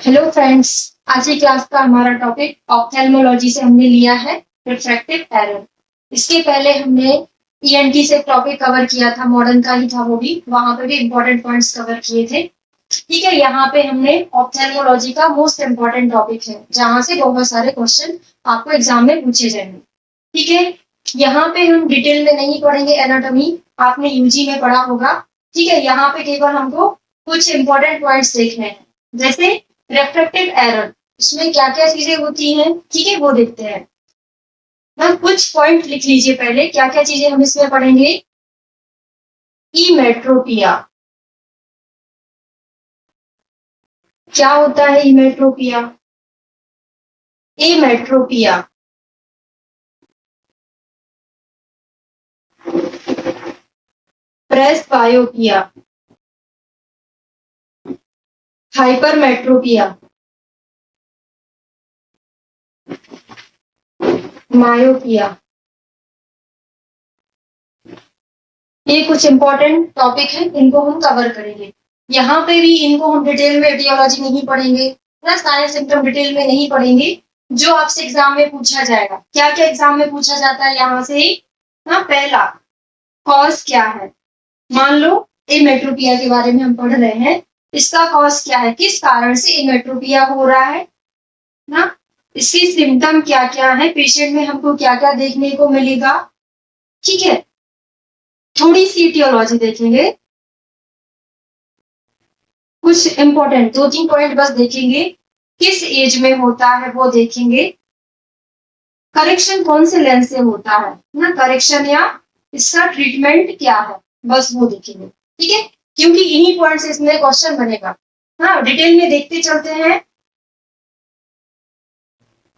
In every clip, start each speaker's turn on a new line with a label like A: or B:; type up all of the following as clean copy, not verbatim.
A: Hello friends. आज की class का हमारा टॉपिक ऑप्थेल्मोलॉजी से हमने लिया है रिफ्रैक्टिव एरर। इसके पहले हमने ईएनटी से टॉपिक कवर किया था, मॉडर्न का ही था वो भी, वहां पे भी इंपॉर्टेंट पॉइंट्स कवर किए थे। ठीक है, यहाँ पे हमने ऑप्थेल्मोलॉजी का मोस्ट इंपॉर्टेंट टॉपिक है जहां से बहुत सारे क्वेश्चन आपको एग्जाम में पूछे जाएंगे। ठीक है, यहाँ पे हम डिटेल में नहीं पढ़ेंगे एनाटॉमी, आपने यूजी में पढ़ा होगा। ठीक है, यहाँ पे केवल हमको कुछ इंपॉर्टेंट पॉइंट्स देखने हैं, जैसे रिफ्रैक्टिव एरर, इसमें क्या क्या चीजें होती हैं। ठीक है, वो देखते हैं। हम कुछ पॉइंट लिख लीजिए पहले, क्या क्या चीजें हम इसमें पढ़ेंगे। इमेट्रोपिया, क्या होता है इमेट्रोपिया? इमेट्रोपिया प्रेसबायोपिया, हाइपरमेट्रोपिया, मायोपिया। ये कुछ इंपॉर्टेंट टॉपिक है, इनको हम कवर करेंगे। यहाँ पे भी इनको हम डिटेल में एटियोलॉजी नहीं पढ़ेंगे, प्लस सारे सिम्टम डिटेल में नहीं पढ़ेंगे। जो आपसे एग्जाम में पूछा जाएगा, क्या क्या एग्जाम में पूछा जाता है यहाँ से ही ना। पहला, कॉज क्या है। मान लो इमेट्रोपिया के बारे में हम पढ़ रहे हैं, इसका कॉज क्या है, किस कारण से इमेट्रोपिया हो रहा है ना। इसकी सिम्टम क्या क्या है, पेशेंट में हमको क्या क्या देखने को मिलेगा। ठीक है, थोड़ी सी इटियोलॉजी देखेंगे, कुछ इंपॉर्टेंट दो तीन पॉइंट बस देखेंगे। किस एज में होता है वो देखेंगे। करेक्शन कौन से लेंस से होता है ना, करेक्शन या इसका ट्रीटमेंट क्या है, बस वो देखेंगे। ठीक है, क्योंकि इन्हीं पॉइंट से इसमें क्वेश्चन बनेगा। हाँ, डिटेल में देखते चलते हैं।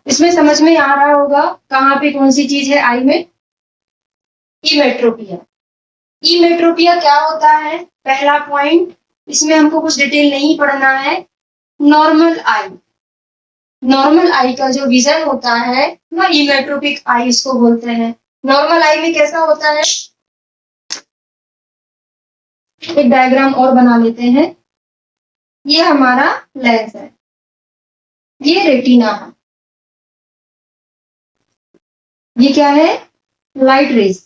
A: इसमें समझ में आ रहा होगा कहाँ पे कौन सी चीज है आई में। इमेट्रोपिया, इमेट्रोपिया क्या होता है, पहला पॉइंट, इसमें हमको कुछ डिटेल नहीं पढ़ना है। नॉर्मल आई, नॉर्मल आई का जो विजन होता है ना, इमेट्रोपिक आई इसको बोलते हैं। नॉर्मल आई में कैसा होता है, एक डायग्राम और बना लेते हैं। ये हमारा लेंस है, ये रेटिना है, ये क्या है, लाइट रेज।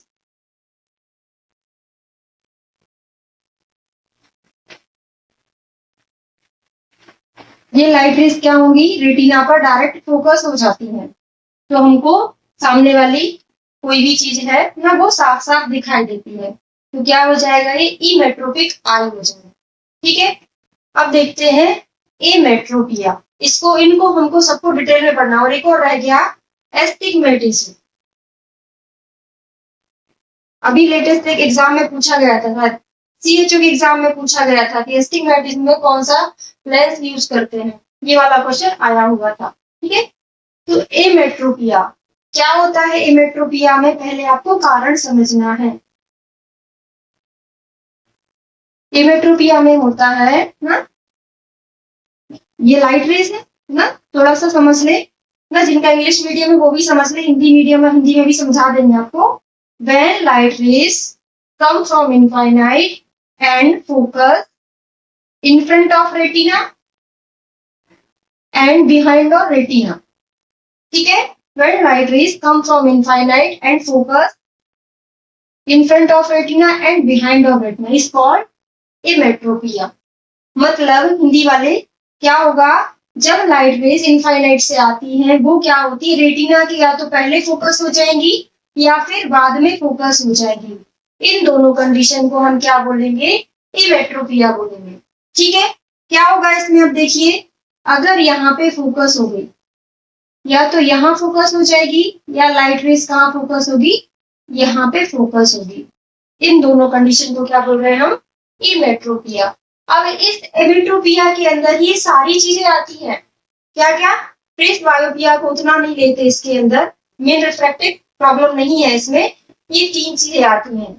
A: ये लाइट रेज क्या होंगी, रेटिना पर डायरेक्ट फोकस हो जाती है, तो हमको सामने वाली कोई भी चीज है ना वो साफ साफ दिखाई देती है। तो क्या हो जाएगा, ये इमेट्रोपिक आई हो जाएगा। ठीक है, अब देखते हैं एमेट्रोपिया, इसको इनको हमको सबको डिटेल में पढ़ना। और एक और रह गया एस्टिग्मेटिज्म, अभी लेटेस्ट एक एग्जाम में पूछा गया था, सीएचओ के एग्जाम में पूछा गया था कि एस्टिग्मेटिज्म में कौन सा लेंस यूज करते हैं, ये वाला क्वेश्चन आया हुआ था। ठीक है, तो एमेट्रोपिया क्या होता है, एमेट्रोपिया में पहले आपको कारण समझना है। एमेट्रोपिया में होता है ना, ये लाइट रेज है ना, थोड़ा सा समझ ले ना, जिनका इंग्लिश मीडियम है वो भी समझ ले, हिंदी मीडियम है हिंदी में भी समझा देंगे आपको। When light rays come from infinite and focus in front of retina and behind of retina. ठीक है, when light rays come from infinite and focus in front of retina and behind of retina is called emmetropia. मतलब हिंदी वाले, क्या होगा, जब light rays infinite से आती है वो क्या होती है, रेटिना की या तो पहले फोकस हो जाएंगी या फिर बाद में फोकस हो जाएगी। इन दोनों कंडीशन को हम क्या बोलेंगे, इमेट्रोपिया बोलेंगे। ठीक है, क्या होगा इसमें, अब देखिए, अगर यहाँ पे फोकस हो गई, या तो यहाँ फोकस हो जाएगी या लाइट रेज कहाँ फोकस होगी, यहाँ पे फोकस होगी। इन दोनों कंडीशन को क्या बोल रहे हैं हम, इमेट्रोपिया। अब इस एमेट्रोपिया के अंदर ये सारी चीजें आती हैं, क्या क्या, प्रेसबायोपिया को उतना नहीं लेते इसके अंदर, मेन रिफ्रैक्टिव प्रॉब्लम नहीं है इसमें। ये तीन चीजें आती हैं,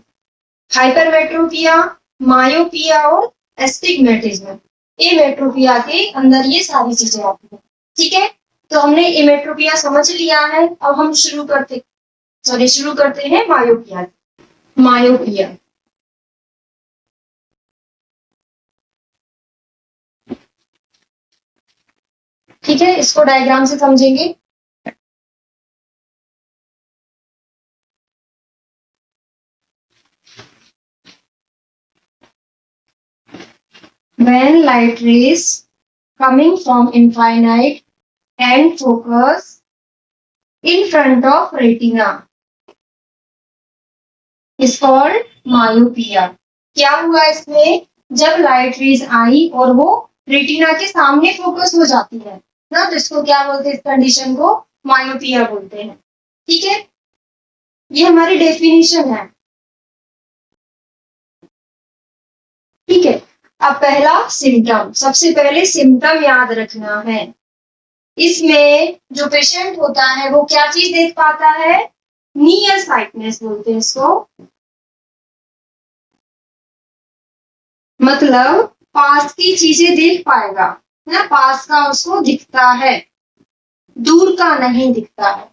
A: हाइपरमेट्रोपिया, मायोपिया और एस्टिग्मेटिज्म। एमेट्रोपिया के अंदर ये सारी चीजें आती हैं। ठीक है, तो हमने एमेट्रोपिया समझ लिया है, अब हम शुरू करते हैं मायोपिया। मायोपिया, ठीक है, इसको डायग्राम से समझेंगे। When light rays coming from infinite and focus in front of retina is called myopia. क्या हुआ इसमें, जब लाइट रेज आई और वो रेटिना के सामने फोकस हो जाती है ना, तो इसको क्या बोलते हैं, इस कंडीशन को मायोपिया बोलते हैं। ठीक है, ये हमारी डेफिनेशन है। ठीक है, अब पहला सिम्टम, सबसे पहले सिम्टम याद रखना है। इसमें जो पेशेंट होता है वो क्या चीज देख पाता है, नियर साइटनेस बोलते हैं इसको, मतलब पास की चीजें देख पाएगा ना, पास का उसको दिखता है, दूर का नहीं दिखता है।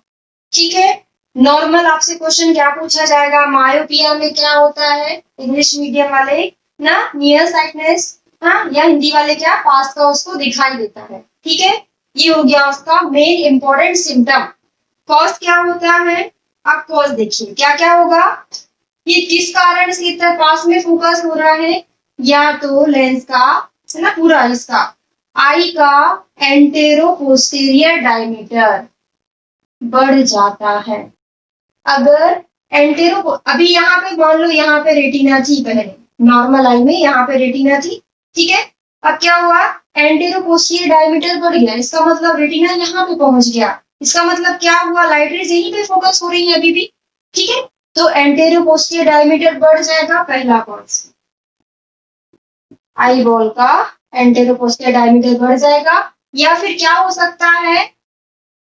A: ठीक है, नॉर्मल आपसे क्वेश्चन क्या पूछा जाएगा, मायोपिया में क्या होता है, इंग्लिश मीडियम वाले ना नियर साइटनेस, हाँ, या हिंदी वाले क्या, पास का उसको दिखाई देता है। ठीक है, ये हो गया उसका मेन इंपॉर्टेंट सिम्टम। कॉज क्या होता है, आप कॉज देखिए क्या क्या होगा, ये किस कारण से इतना पास में फोकस हो रहा है, या तो लेंस का है ना, पूरा इसका आई का एंटेरो पोस्टीरियर डायमीटर बढ़ जाता है। अगर एंटेरो, अभी यहाँ पे मान लो यहाँ पे रेटिना थी पहले, नॉर्मल आई में यहाँ पे रेटिना थी, ठीक है, अब क्या हुआ, एंटेरो पोस्टीरियर डायमीटर बढ़ गया, इसका मतलब रेटिना यहाँ पे पहुंच गया, इसका मतलब क्या हुआ, लाइट रेज यहीं पे फोकस हो रही है अभी भी। ठीक है, तो एंटेरो पोस्टीरियर डायमीटर बढ़ जाएगा, पहला कॉज, आई बॉल का एंटेरो पोस्टीरियर डायमीटर बढ़ जाएगा। या फिर क्या हो सकता है,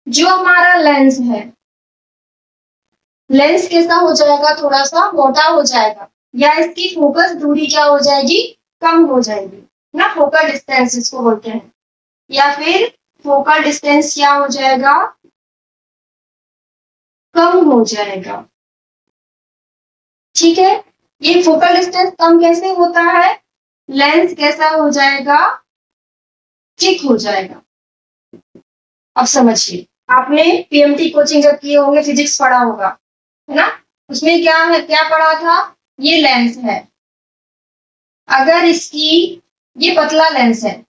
A: जो हमारा लेंस है, लेंस कैसा हो जाएगा, थोड़ा सा मोटा हो जाएगा, या इसकी फोकस दूरी क्या हो जाएगी, कम हो जाएगी ना, फोकल डिस्टेंस इसको बोलते हैं, या फिर फोकल डिस्टेंस क्या हो जाएगा, कम हो जाएगा। ठीक है, ये फोकल डिस्टेंस कम कैसे होता है, लेंस कैसा हो जाएगा, थिक हो जाएगा। अब समझिए, आपने पीएमटी कोचिंग जब किए होंगे, फिजिक्स पढ़ा होगा है ना, उसमें क्या है, क्या पढ़ा था, ये लेंस है, अगर इसकी, ये पतला लेंस है,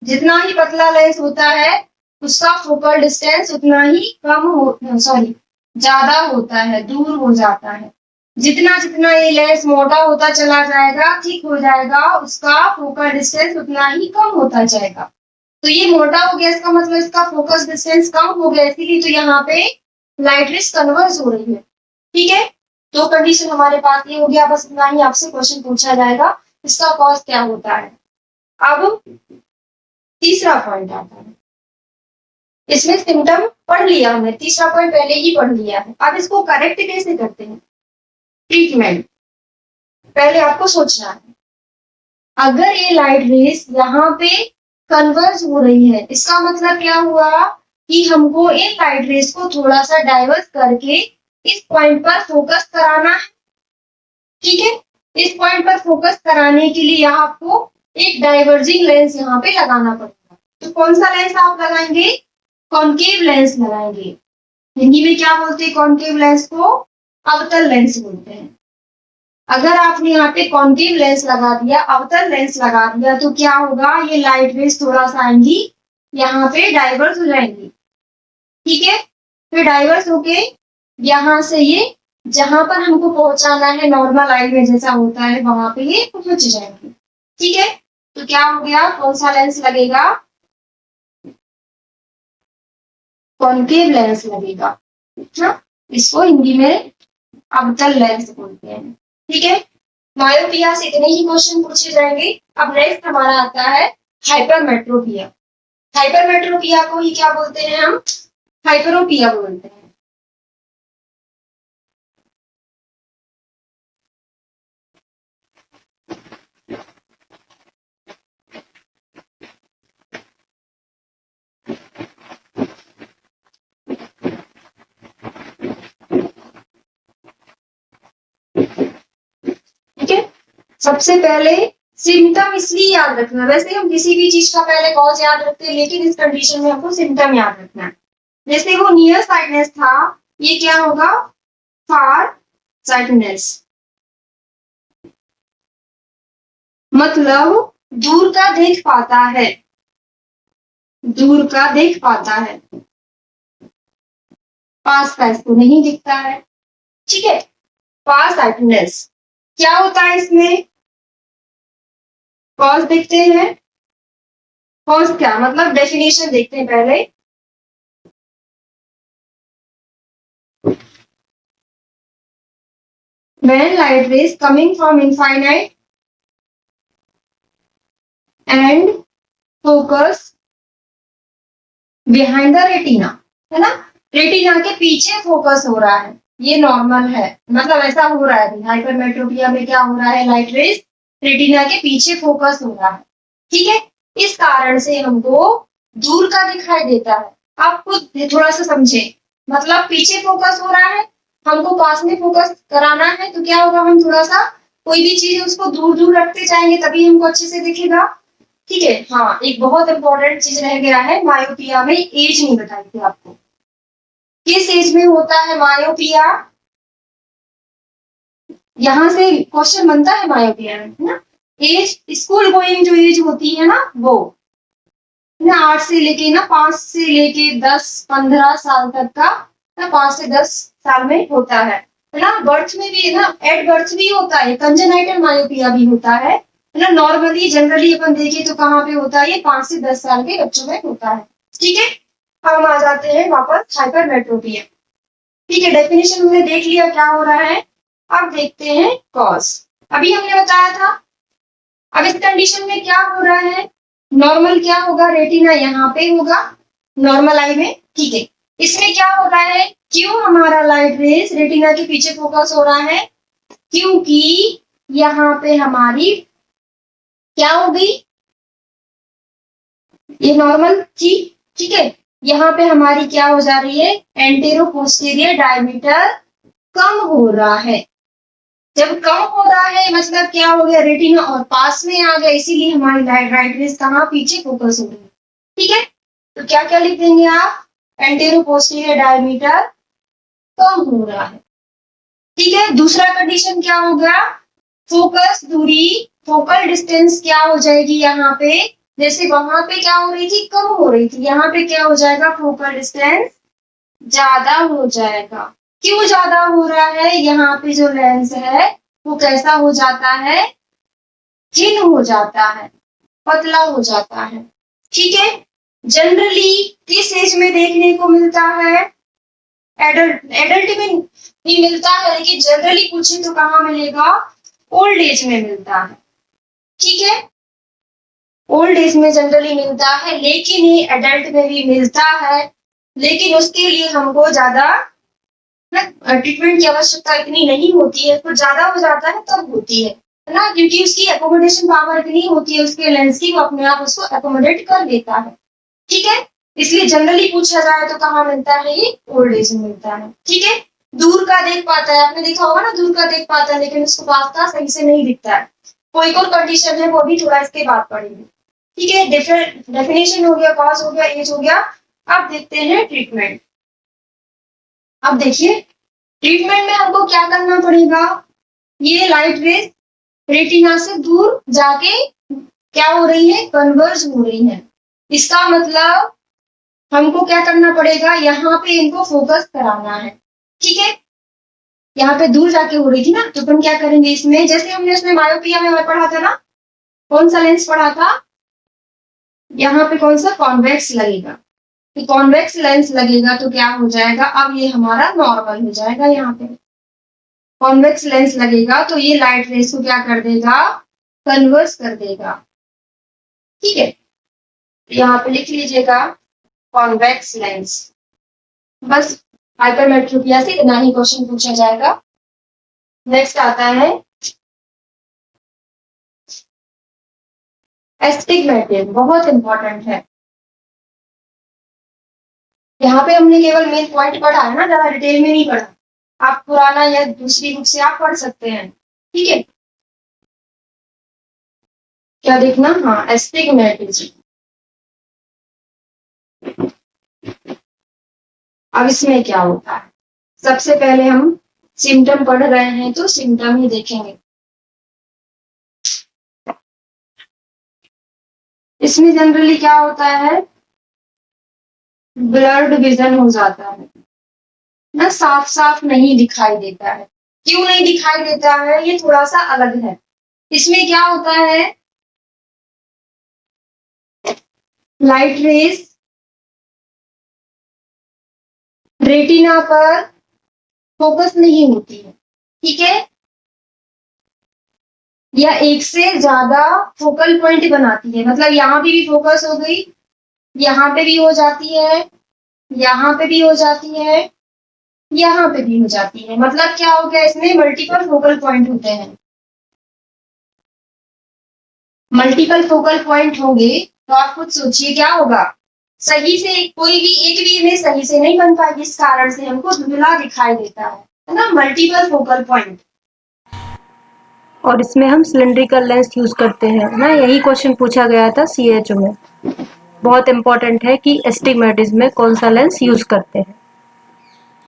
A: जितना ही पतला लेंस होता है उसका फोकल डिस्टेंस उतना ही कम हो, सॉरी ज्यादा होता है, दूर हो जाता है। जितना जितना ये लेंस मोटा होता चला जाएगा, ठीक हो जाएगा, उसका फोकल डिस्टेंस उतना ही कम होता जाएगा। तो ये मोटा हो गया, इसका मतलब इसका फोकस डिस्टेंस कम हो गया, इसीलिए तो यहाँ पे लाइट रेज कन्वर्ज हो रही है। ठीक है, तो कंडीशन हमारे पास ये हो गया, बस इतना ही आपसे क्वेश्चन पूछा जाएगा, इसका कॉज क्या होता है। अब तीसरा पॉइंट आता है, इसमें सिम्टम पढ़ लिया हमने, तीसरा पॉइंट पहले ही पढ़ लिया है, अब इसको करेक्ट कैसे करते हैं, ट्रीटमेंट पहले आपको सोचना है। अगर ये लाइट रेज यहाँ पे कन्वर्ज हो रही है, इसका मतलब क्या हुआ कि हमको इन लाइट रेज को थोड़ा सा डाइवर्स करके इस पॉइंट पर फोकस कराना है। ठीक है, इस पॉइंट पर फोकस कराने के लिए आपको एक डाइवर्जिंग लेंस यहाँ पे लगाना पड़ेगा। तो कौन सा लेंस आप लगाएंगे, कॉन्केव लेंस लगाएंगे, हिंदी में क्या बोलते हैं कॉन्केव लेंस को, अवतल लेंस बोलते हैं। अगर आपने यहाँ पे कॉन्केव लेंस लगा दिया, अवतल लेंस लगा दिया, तो क्या होगा, ये लाइट रेज थोड़ा सा आएंगी, यहाँ पे डाइवर्स हो जाएंगी। ठीक है, फिर डाइवर्स होके यहाँ से ये जहां पर हमको पहुंचाना है, नॉर्मल आई में जैसा होता है वहां पे ये पहुंच जाएंगे। ठीक है, तो क्या हो गया, कौन सा लेंस लगेगा, कॉन्केव लेंस लगेगा। अच्छा, इसको हिंदी में अवतल लेंस बोलते हैं। ठीक है, मायोपिया से इतने ही क्वेश्चन पूछे जाएंगे। अब नेक्स्ट हमारा आता है हाइपरमेट्रोपिया। हाइपरमेट्रोपिया को ही क्या बोलते हैं हम, हाइपरोपिया बोलते हैं। ठीक है, सबसे पहले सिम्टम इसलिए याद रखना, वैसे हम किसी भी चीज का पहले कॉज याद रखते हैं, लेकिन इस कंडीशन में हमको सिम्टम याद रखना है। जैसे वो नियर साइटनेस था, ये क्या होगा, फार साइटनेस, मतलब दूर का देख पाता है, दूर का देख पाता है, पास का इसको नहीं दिखता है। ठीक है, फार साइटनेस क्या होता है इसमें, कॉज देखते हैं, कॉज क्या मतलब डेफिनेशन देखते हैं पहले। When light rays coming from infinite and focus behind the retina, है ना, रेटिना के पीछे फोकस हो रहा है, ये नॉर्मल है, मतलब ऐसा हो रहा है। हाइपरमेट्रोपिया में क्या हो रहा है, लाइट रेज रेटिना के पीछे फोकस हो रहा है। ठीक है, इस कारण से हमको दूर का दिखाई देता है। आप खुद थोड़ा सा समझे, मतलब पीछे फोकस हो रहा है, हमको पास में फोकस कराना है, तो क्या होगा, हम थोड़ा सा कोई भी चीज है उसको दूर दूर रखते जाएंगे, तभी हमको अच्छे से दिखेगा। ठीक है, हाँ, एक बहुत इंपॉर्टेंट चीज रह गया है, मायोपिया में एज नहीं बताई थी आपको, किस एज में होता है मायोपिया, यहाँ से क्वेश्चन बनता है मायोपिया में, है ना। एज, स्कूल गोइंग जो एज होती है ना, वो ना 8 से लेके ना 5 से लेके 10-15 साल तक का ना, 5 से 10 साल में होता है ना। बर्थ में भी है ना, एट बर्थ भी होता है, कंजेनाइटल मायोपिया भी होता है ना। नॉर्मली जनरली अपन देखें तो कहाँ पे होता है, ये 5 से 10 साल के बच्चों में होता है। ठीक है, हम आ जाते हैं वापस हाइपरमेट्रोपिया। ठीक है, डेफिनेशन हमने देख लिया क्या हो रहा है, अब देखते हैं कॉज। अभी हमने बताया था, अब इस कंडीशन में क्या हो रहा है, नॉर्मल क्या होगा, रेटिना यहाँ पे होगा नॉर्मल आई में। ठीक है, इसमें क्या हो रहा है, क्यों हमारा लाइट रेस रेटिना के पीछे फोकस हो रहा है, क्योंकि यहाँ पे हमारी क्या हो गई, ये नॉर्मल थी। ठीक है, यहाँ पे हमारी क्या हो जा रही है, एंटेरो पोस्टीरियर डायमीटर कम हो रहा है। जब कम हो रहा है मतलब क्या हो गया, रेटिना और पास में आ गया, इसीलिए हमारी राइट रेस कहाँ पीछे फोकस हो रही है। ठीक है, तो क्या क्या लिख देंगे आप, एंटेरो पोस्टीरियर डायमीटर कम हो रहा है। ठीक है, दूसरा कंडीशन क्या होगा, फोकस दूरी, फोकल डिस्टेंस क्या हो जाएगी यहाँ पे, जैसे वहां पे क्या हो रही थी, कम हो रही थी, यहाँ पे क्या हो जाएगा, फोकल डिस्टेंस ज्यादा हो जाएगा। क्यों ज्यादा हो रहा है, यहाँ पे जो लेंस है वो कैसा हो जाता है, थिन हो जाता है, पतला हो जाता है। ठीक है, जनरली किस एज में देखने को मिलता है, एडल्ट, एडल्ट में भी मिलता है, लेकिन जनरली पूछे तो कहाँ मिलेगा, ओल्ड एज में मिलता है। ठीक है, ओल्ड एज में जनरली मिलता है, लेकिन ये एडल्ट में भी मिलता है, लेकिन उसके लिए हमको ज्यादा ट्रीटमेंट की आवश्यकता इतनी नहीं होती है, तो ज्यादा हो जाता है तब होती है ना, क्योंकि उसकी एकोमोडेशन पावर इतनी होती है उसके लेंस की, वो अपने आप उसको एकोमोडेट कर देता है। ठीक है, इसलिए जनरली पूछा जाए तो कहाँ मिलता है, ये ओल्ड एज में मिलता है। ठीक है, दूर का देख पाता है, आपने देखा होगा ना, दूर का देख पाता है लेकिन उसको पास का सही से नहीं दिखता है। कोई और कंडीशन है, वो भी थोड़ा इसके बाद पढ़ेंगे। ठीक है, डिफरेंट डेफिनेशन हो गया, कॉज हो गया, एज हो गया। अब देखते हैं ट्रीटमेंट। अब देखिए, ट्रीटमेंट में हमको क्या करना पड़ेगा, ये लाइट रेज रेटिना से दूर जाके क्या हो रही है, कन्वर्ज हो रही है। इसका मतलब हमको क्या करना पड़ेगा, यहाँ पे इनको फोकस कराना है। ठीक है, यहाँ पे दूर जाके हो रही थी ना, तो अपन क्या करेंगे इसमें, जैसे हमने उसमें मायोपिया में पढ़ा था ना, कौन सा लेंस पढ़ा था, यहाँ पे कौन सा कॉन्वेक्स लगेगा, तो कॉन्वेक्स लेंस लगेगा तो क्या हो जाएगा, अब ये हमारा नॉर्मल हो जाएगा। यहाँ पे कॉन्वेक्स लेंस लगेगा तो ये लाइट रेस को क्या कर देगा, कन्वर्स कर देगा। ठीक है, यहाँ पे लिख लीजिएगा कॉन्वेक्स लेंस, बस हाइपरमेट्रोपिया से इतना ही क्वेश्चन पूछा जाएगा। नेक्स्ट आता है एस्टिग्मेटिज्म, बहुत इंपॉर्टेंट है। यहाँ पे हमने केवल मेन पॉइंट पढ़ा है ना, ज्यादा डिटेल में नहीं पढ़ा, आप पुराना या दूसरी बुक से आप पढ़ सकते हैं। ठीक है, क्या देखना, हाँ एस्टिग्मेटिज्म। अब इसमें क्या होता है, सबसे पहले हम सिम्टम पढ़ रहे हैं तो सिम्टम ही देखेंगे। इसमें जनरली क्या होता है, ब्लर्ड विजन हो जाता है ना, साफ साफ नहीं दिखाई देता है। क्यों नहीं दिखाई देता है, ये थोड़ा सा अलग है। इसमें क्या होता है, लाइट रेज रेटिना पर फोकस नहीं होती है, ठीक है, या एक से ज्यादा फोकल पॉइंट बनाती है। मतलब यहाँ पे भी फोकस हो गई, यहाँ पे भी हो जाती है, यहाँ पे भी हो जाती है, यहाँ पे भी हो जाती है। मतलब क्या हो गया, इसमें मल्टीपल फोकल पॉइंट होते हैं। मल्टीपल फोकल पॉइंट होंगे तो आप खुद सोचिए क्या होगा, सही से कोई भी एक भी इमेज सही से नहीं बन पाएगी, इस कारण से हमको धुंधला दिखाई देता है ना, मल्टीपल फोकल पॉइंट।
B: और इसमें हम सिलिंड्रिकल लेंस यूज करते हैं ना, यही क्वेश्चन पूछा गया था CHO में। बहुत इंपॉर्टेंट है कि एस्टिग्मेटिज्म में कौन सा लेंस यूज करते हैं।